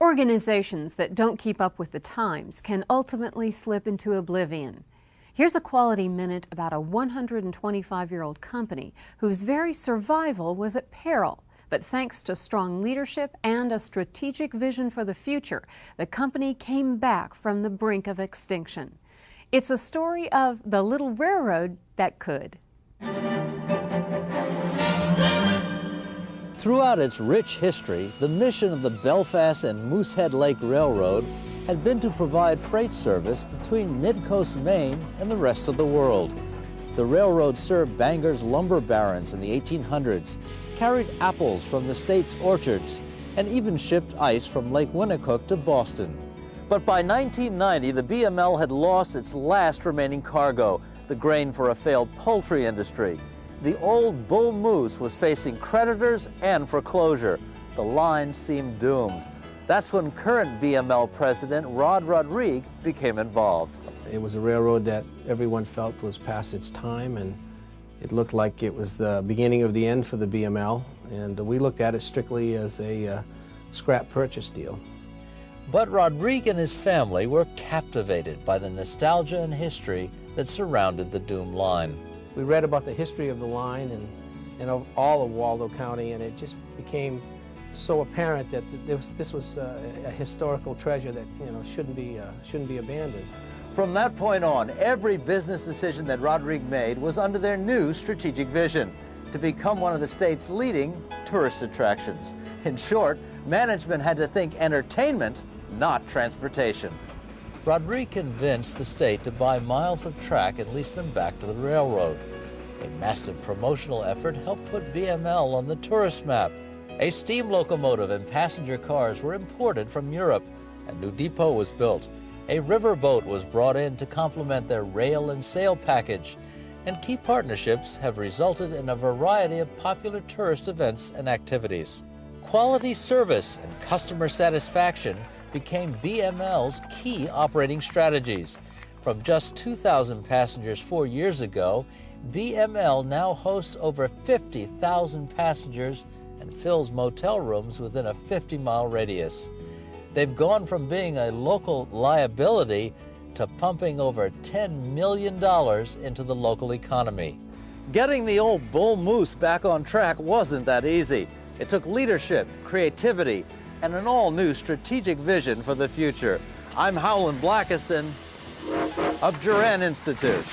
Organizations that don't keep up with the times can ultimately slip into oblivion. Here's a Quality Minute about a 125-year-old company whose very survival was at peril. But thanks to strong leadership and a strategic vision for the future, the company came back from the brink of extinction. It's a story of the little railroad that could. Throughout its rich history, the mission of the Belfast and Moosehead Lake Railroad had been to provide freight service between mid-coast Maine and the rest of the world. The railroad served Bangor's lumber barons in the 1800s, carried apples from the state's orchards, and even shipped ice from Lake Winnicook to Boston. But by 1990, the BML had lost its last remaining cargo, the grain for a failed poultry industry. The old bull moose was facing creditors and foreclosure. The line seemed doomed. That's when current BML president Rod Rodrigue became involved. It was a railroad that everyone felt was past its time, and it looked like it was the beginning of the end for the BML, and we looked at it strictly as a scrap purchase deal. But Rodrigue and his family were captivated by the nostalgia and history that surrounded the doomed line. We read about the history of the line and of all of Waldo County, and it just became so apparent that this was a historical treasure that shouldn't be abandoned. From that point on, every business decision that Rodrigue made was under their new strategic vision, to become one of the state's leading tourist attractions. In short, management had to think entertainment, not transportation. Rodrigue convinced the state to buy miles of track and lease them back to the railroad. A massive promotional effort helped put BML on the tourist map. A steam locomotive and passenger cars were imported from Europe. A new depot was built. A river boat was brought in to complement their rail and sail package. And key partnerships have resulted in a variety of popular tourist events and activities. Quality service and customer satisfaction became BML's key operating strategies. From just 2,000 passengers 4 years ago, BML now hosts over 50,000 passengers and fills motel rooms within a 50-mile radius. They've gone from being a local liability to pumping over $10 million into the local economy. Getting the old bull moose back on track wasn't that easy. It took leadership, creativity, and an all-new strategic vision for the future. I'm Howland Blackiston of Juran Institute.